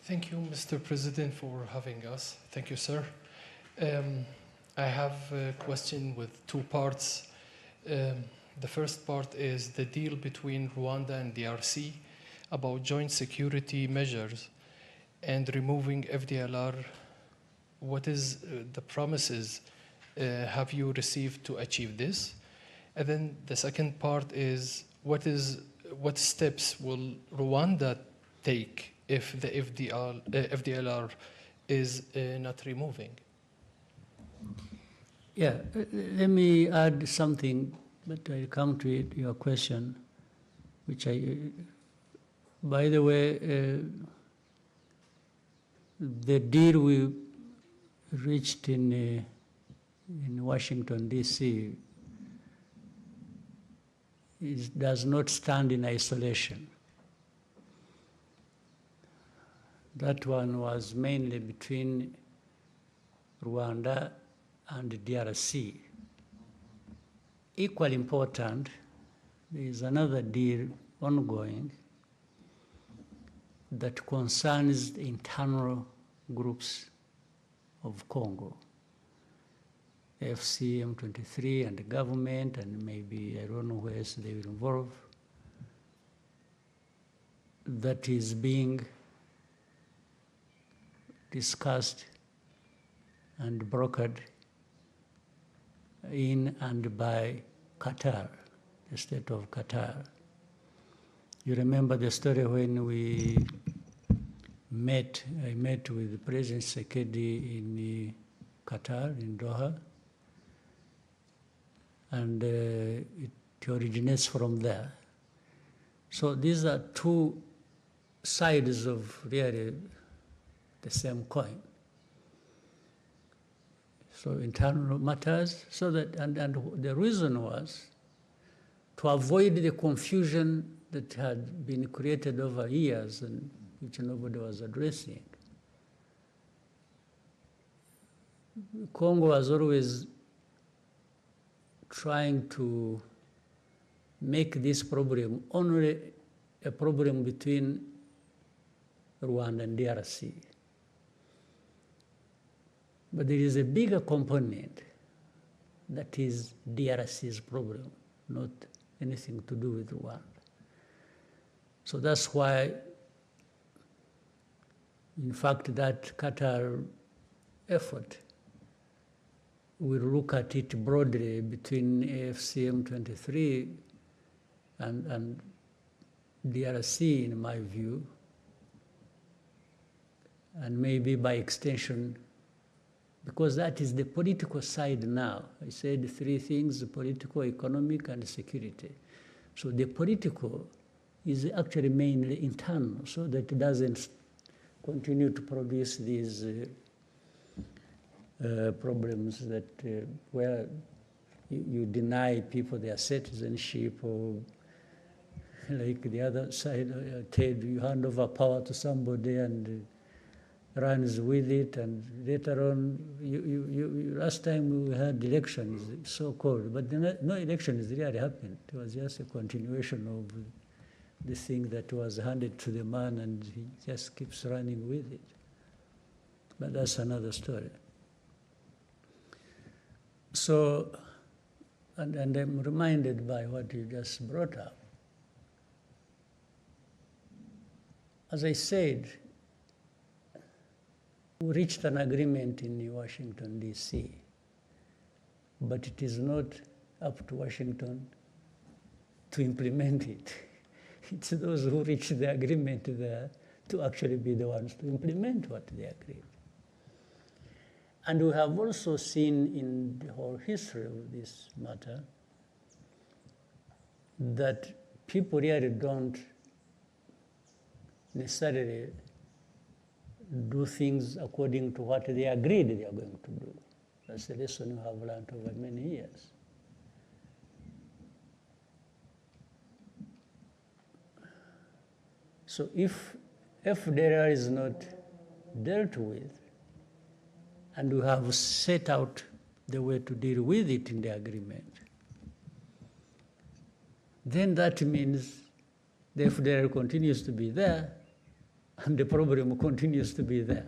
Thank you, Mr. President, for having us. Thank you, sir. I have a question with two parts. The first part is the deal between Rwanda and DRC about joint security measures and removing FDLR. What is the promises have you received to achieve this? And then the second part is what steps will Rwanda take if the FDLR is not removing? Yeah, let me add something, but I come to it, your question, which by the way, the deal we reached in Washington, D.C. does not stand in isolation. That one was mainly between Rwanda and DRC. Equally important, there is another deal ongoing that concerns the internal groups of Congo, FC, M23, and the government, and maybe I don't know where else they will involve, that is being discussed and brokered in and by Qatar, the state of Qatar. You remember the story when I met with President Sekedi in Qatar, in Doha, and it originates from there. So these are two sides of really the same coin. So internal matters, so that, and the reason was to avoid the confusion that had been created over years and which nobody was addressing. Congo was always trying to make this problem only a problem between Rwanda and DRC. But there is a bigger component that is DRC's problem, not anything to do with Rwanda. So that's why, in fact, that Qatar effort will look at it broadly between AFCM 23 and DRC, in my view, and maybe by extension, because that is the political side now. I said three things: political, economic, and security. So the political is actually mainly internal, so that it doesn't continue to produce these problems that where you deny people their citizenship, or like the other side, you hand over power to somebody and runs with it, and later on, last time we had elections, so-called, but no elections really happened. It was just a continuation of the thing that was handed to the man, and he just keeps running with it. But that's another story. So, and I'm reminded by what you just brought up. As I said, we reached an agreement in Washington, D.C., but it is not up to Washington to implement it. It's those who reached the agreement there to actually be the ones to implement what they agreed. And we have also seen in the whole history of this matter that people really don't necessarily do things according to what they agreed they are going to do. That's a lesson we have learned over many years. So if FDLR is not dealt with, and we have set out the way to deal with it in the agreement, then that means the FDLR continues to be there, and the problem continues to be there.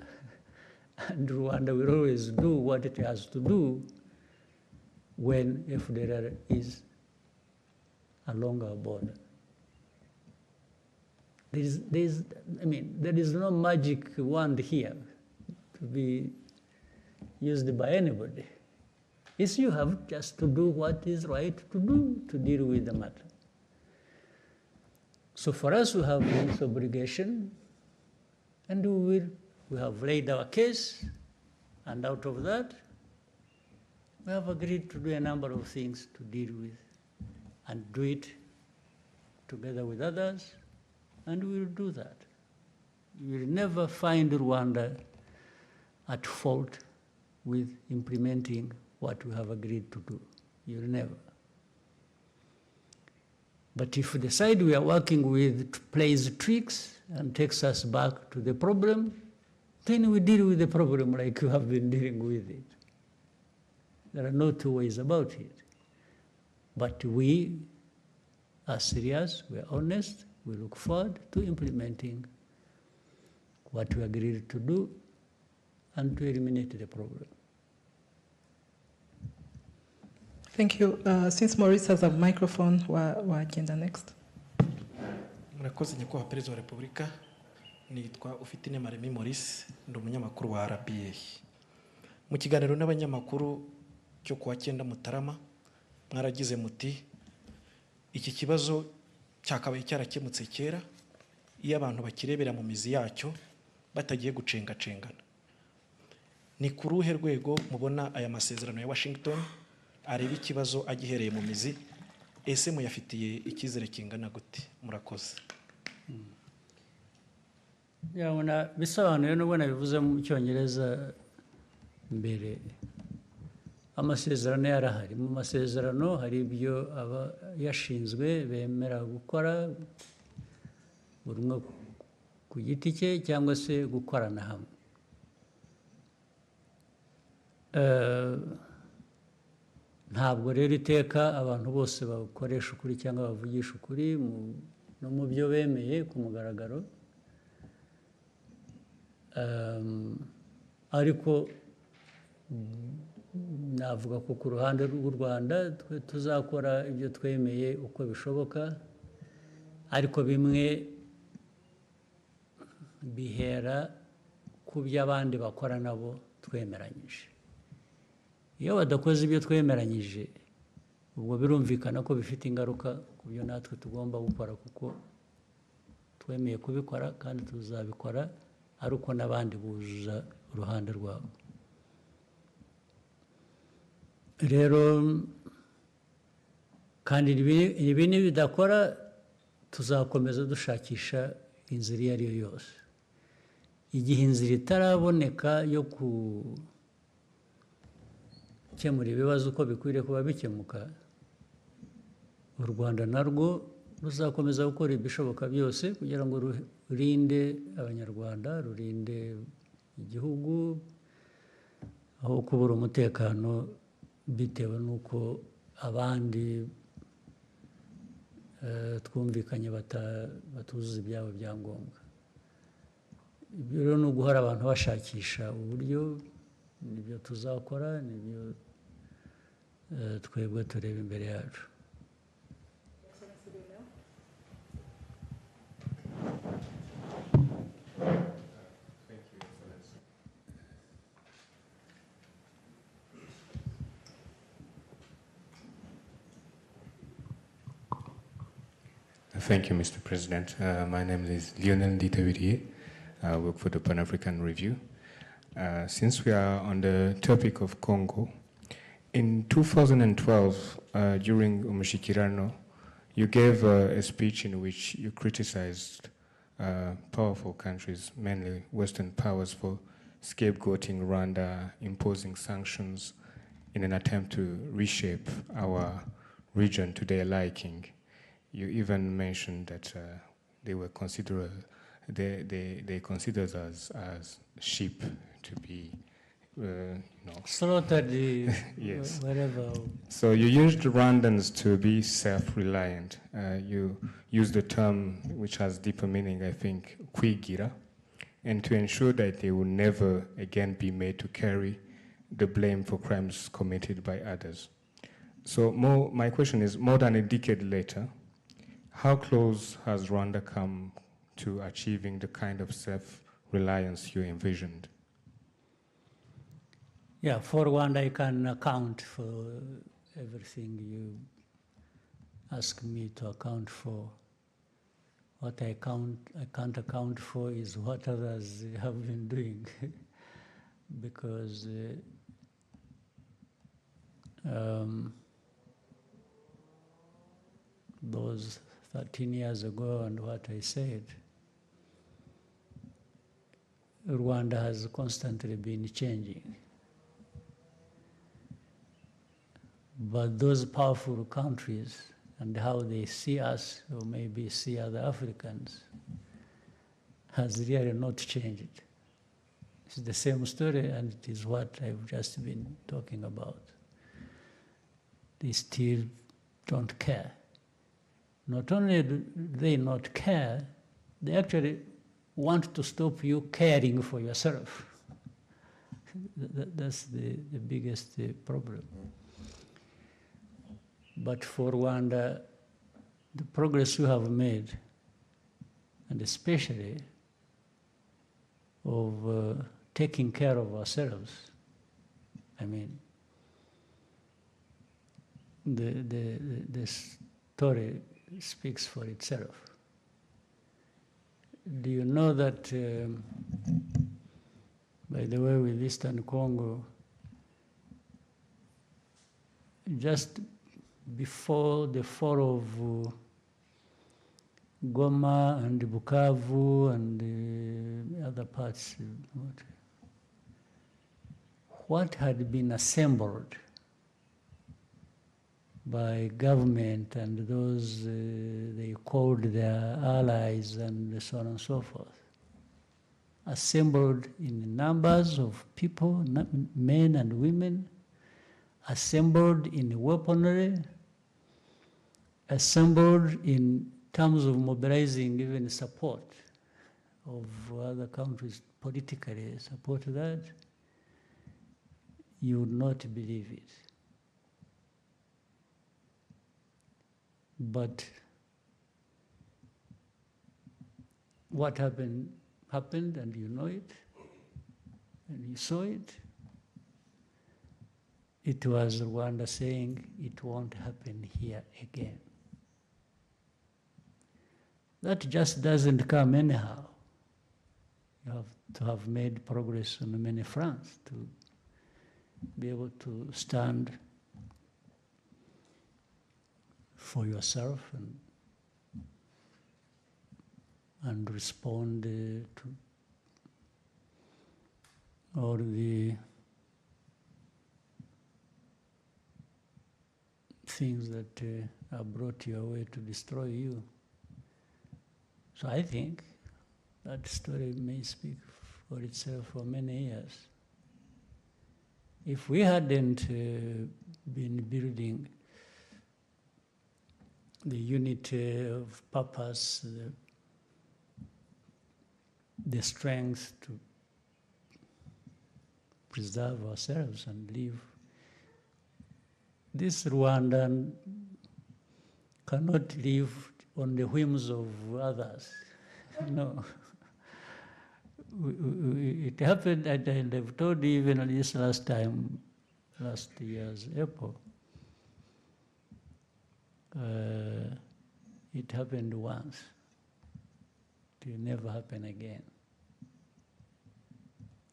And Rwanda will always do what it has to do when FDLR is along our border. There is no magic wand here to be used by anybody. It's you have just to do what is right to do to deal with the matter. So for us, we have this obligation, and we have laid our case, and out of that, we have agreed to do a number of things to deal with, and do it together with others, and we will do that. You will never find Rwanda at fault with implementing what we have agreed to do. You'll never. But if the side we are working with plays tricks and takes us back to the problem, then we deal with the problem like we have been dealing with it. There are no two ways about it. But we are serious, we are honest, we look forward to implementing what we agreed to do and to eliminate the problem. Thank you. Since Maurice has a microphone, we'll agenda next. Murakoze nyakubahwa Perezida wa Repubulika, nitwa Ufitine Maremi Maurice, ndi umunyamakuru wa RBA. Mu kiganiro n'abanyamakuru cyo kuwa 9 Mutarama, mwaragize muti iki kibazo cyakabaye cyarakemutse kera iyo abantu bakirebera mu mizi yacyo batagiye gucengacengana. Ni ku ruhe rwego mubona aya masezerano ya Washington areba ikibazo agihereye mu mizi, ese muyafitiye ikizere kingana gute? Murakoze. Yabona bisobanuye n'ubwo nabivuze mu Cyongereza mbere. Amasezerano yarahari. Mu masezerano hari ibyo aba yashinzwe bemera gukora buri umwe ku giti cye cyangwa se gukorana hamwe. Ntabwo rero iteka abantu bose bakoresha ukuri cyangwa bavugisha ukuri no mu byo bemeye ku mugaragaro, ariko navuga ko ku ruhande rw'u Rwanda tuzakora ibyo twemeye uko bishoboka, ariko bimwe bihera ku byo abandi bakora nabo twemeranyije. Iyo badakoze ibyo twemeranyije, ubwo birumvikana ko bifite ingaruka ku byo natwe tugomba gukora, kuko twemeye kubikora kandi tuzabikora ari uko n'abandi buzuza uruhande rwabo. Rero kandi ibi nibidakora tuzakomeza dushakisha inzira iyo ari yo yose. Igihe inzira itaraboneka yo gukemura ibibazo uko bikwiriye kuba bikemuka, u Rwanda narwo ruzakomeza gukora ibishoboka byose kugira ngo rurinde abanyarwanda, rurinde igihugu aho kubura umutekano bitewe n'uko abandi twumvikanye batuzuza ibyabo byangombwa. Ibyo rero ni uguhora abantu bashakisha uburyo, nibyo tuzakora, nibyo twebwe tureba imbere yacu. Thank you, Mr. President. My name is Lionel Ditavirie. I work for the Pan-African Review. Since we are on the topic of Congo, in 2012, during Umushikirano, you gave a speech in which you criticized powerful countries, mainly Western powers, for scapegoating Rwanda, imposing sanctions in an attempt to reshape our region to their liking. You even mentioned that they considered us as sheep to be, slaughtered, yes. Wherever. So you used Rwandans to be self-reliant. You used a term which has deeper meaning, I think, kwigira. and to ensure that they will never again be made to carry the blame for crimes committed by others. So my question is, more than a decade later, how close has Rwanda come to achieving the kind of self-reliance you envisioned? Yeah, for Rwanda, I can account for everything you ask me to account for. What I can't account for is what others have been doing, because those 13 years ago and what I said, Rwanda has constantly been changing. But those powerful countries and how they see us, or maybe see other Africans, has really not changed. It's the same story, and it is what I've just been talking about. They still don't care. Not only do they not care, they actually want to stop you caring for yourself. That's the biggest problem. But for Rwanda, the progress we have made, and especially of taking care of ourselves, I mean, the story speaks for itself. Do you know that, by the way, with Eastern Congo, just before the fall of Goma and Bukavu and other parts, what had been assembled by government and those they called their allies and so on and so forth, assembled in numbers of people, men and women, assembled in weaponry, assembled in terms of mobilizing even support of other countries politically support that, you would not believe it. But what happened, and you know it, and you saw it. It was Rwanda saying it won't happen here again. That just doesn't come anyhow. You have to have made progress on many fronts to be able to stand for yourself and respond to all the things that are brought your way to destroy you. So I think that story may speak for itself for many years. If we hadn't been building the unity of purpose, the strength to preserve ourselves and live, this Rwandan cannot live on the whims of others. No. It happened, and I've told you even this last year's April, it happened once. It will never happen again.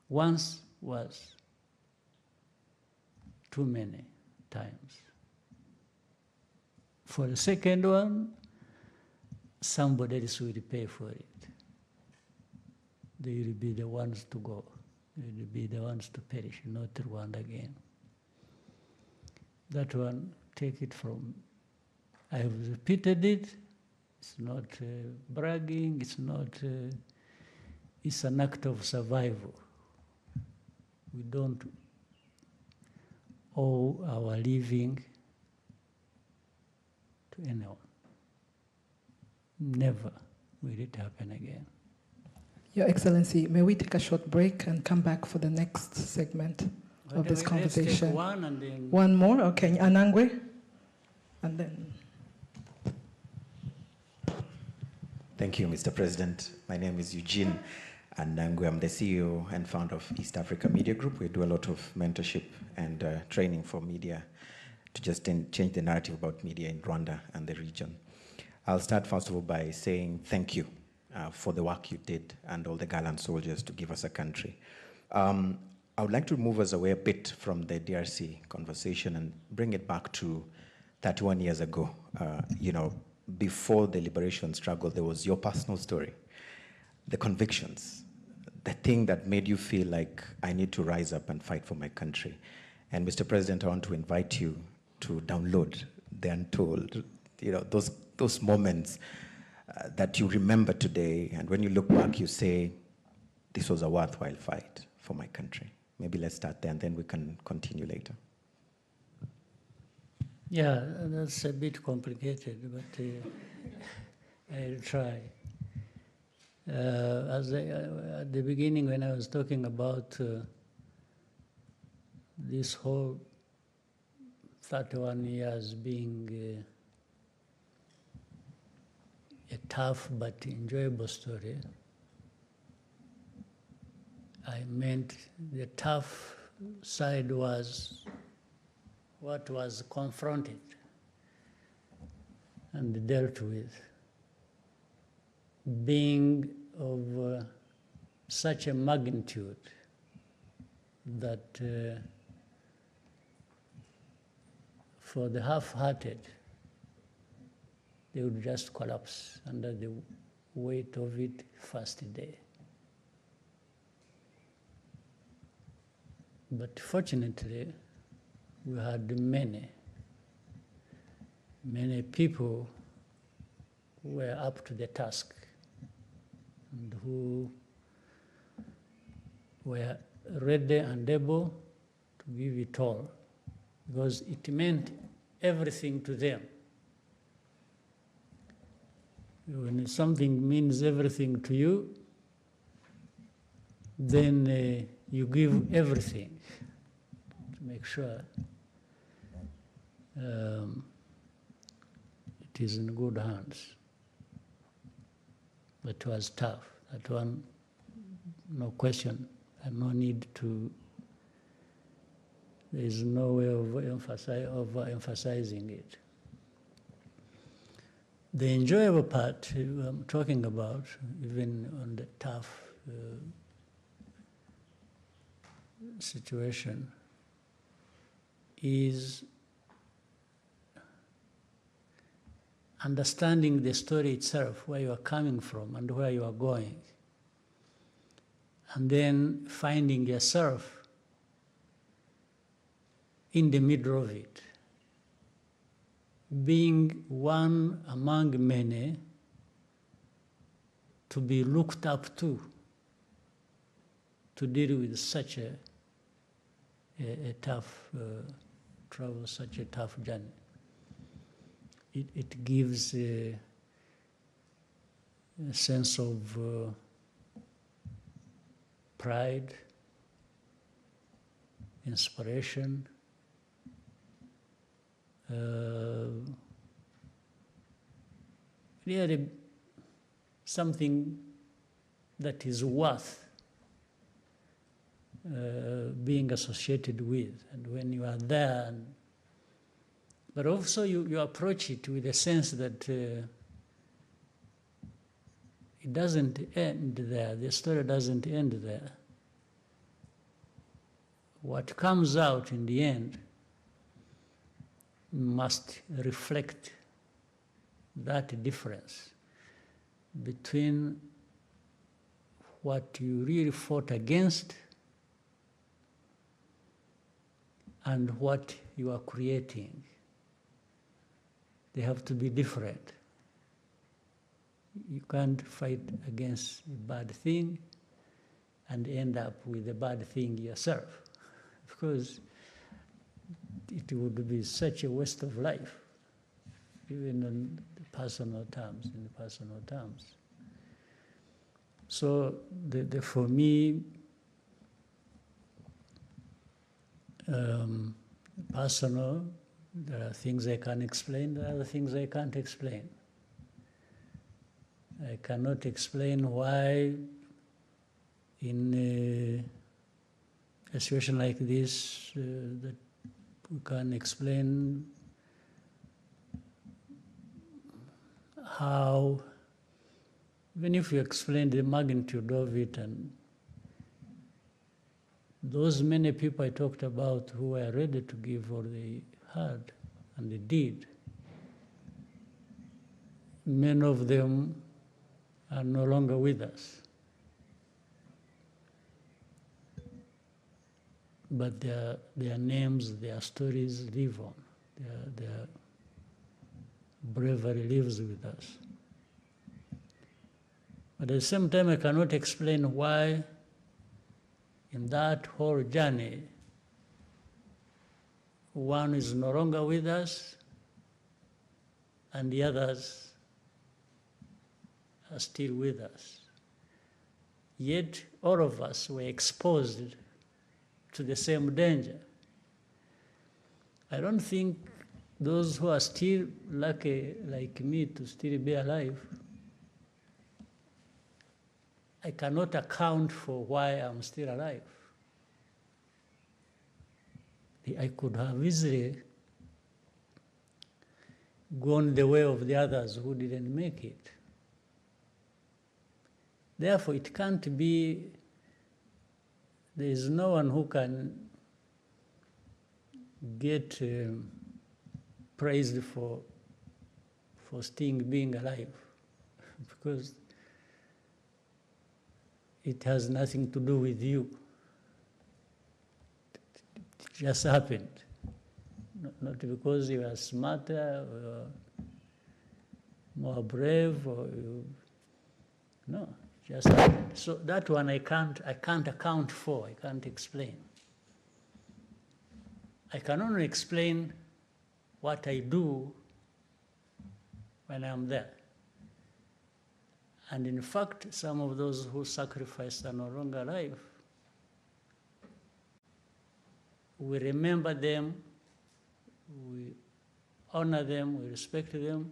Once was too many times. For the second one, somebody else will pay for it. They will be the ones to go. They will be the ones to perish, not Rwanda again. That one, take it from, I have repeated it. It's not bragging, it's not, it's an act of survival. We don't owe our living to anyone. Never will it happen again. Your Excellency, may we take a short break and come back for the next segment of this conversation? Let's take one and then... One more? Okay, Anangwe. And then... Thank you, Mr. President. My name is Eugene Anangwe. I'm the CEO and founder of East Africa Media Group. We do a lot of mentorship and training for media to just change the narrative about media in Rwanda and the region. I'll start first of all by saying thank you for the work you did and all the gallant soldiers to give us a country. I would like to move us away a bit from the DRC conversation and bring it back to 31 years ago. Before the liberation struggle, there was your personal story, the convictions, the thing that made you feel like I need to rise up and fight for my country. And Mr. President, I want to invite you to download the Untold, those moments that you remember today, and when you look back, you say, this was a worthwhile fight for my country. Maybe let's start there, and then we can continue later. Yeah, that's a bit complicated, but I'll try. At the beginning, when I was talking about this whole 31 years being a tough but enjoyable story, I meant the tough side was what was confronted and dealt with, being of such a magnitude that for the half-hearted, they would just collapse under the weight of it first day. But fortunately, we had many people who were up to the task and who were ready and able to give it all, because it meant everything to them. When something means everything to you, then you give everything to make sure it is in good hands. But it was tough. That one, no question, and no need to. There is no way of emphasizing it. The enjoyable part I'm talking about, even on the tough situation, is understanding the story itself, where you are coming from and where you are going, and then finding yourself in the middle of it, being one among many to be looked up to deal with such a tough travel, such a tough journey. It gives a sense of pride, inspiration, really something that is worth being associated with. And when you are there, but also you approach it with a sense that it doesn't end there. The story doesn't end there. What comes out in the end must reflect that difference between what you really fought against and what you are creating. They have to be different. You can't fight against a bad thing and end up with a bad thing yourself, because it would be such a waste of life, even in personal terms. So for me, personal, there are things I can explain, there are other things I can't explain. I cannot explain why in a situation like this that we can explain how, even if you explain the magnitude of it, and those many people I talked about who were ready to give all they had, and they did, many of them are no longer with us. But their names, their stories live on. Their bravery lives with us. But at the same time, I cannot explain why in that whole journey, one is no longer with us and the others are still with us. Yet all of us were exposed to the same danger. I don't think those who are still lucky like me to still be alive, I cannot account for why I'm still alive. I could have easily gone the way of the others who didn't make it. Therefore, it can't be, there is no one who can get praised for still being alive, because it has nothing to do with you. It just happened. Not because you are smarter or more brave or you, no, it just happened. So that one I can't account for, I can't explain. I can only explain what I do when I'm there. And in fact, some of those who sacrificed are no longer alive. We remember them, we honor them, we respect them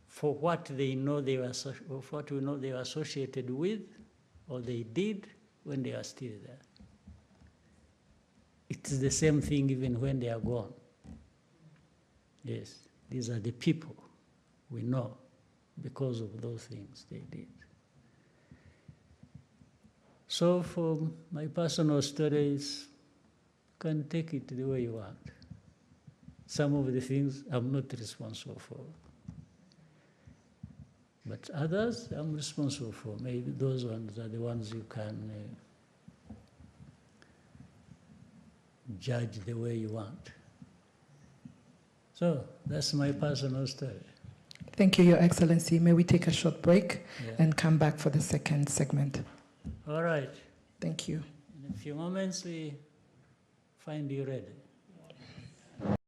for what they know they were, for what we know they were associated with, or they did when they are still there. It's the same thing even when they are gone. Yes, these are the people we know because of those things they did. So for my personal stories, you can take it the way you want. Some of the things I'm not responsible for. But others I'm responsible for. Maybe those ones are the ones you can judge the way you want. So that's my personal story. Thank you, Your Excellency. May we take a short break Yeah. and come back for the second segment? All right. Thank you. In a few moments, we find you ready.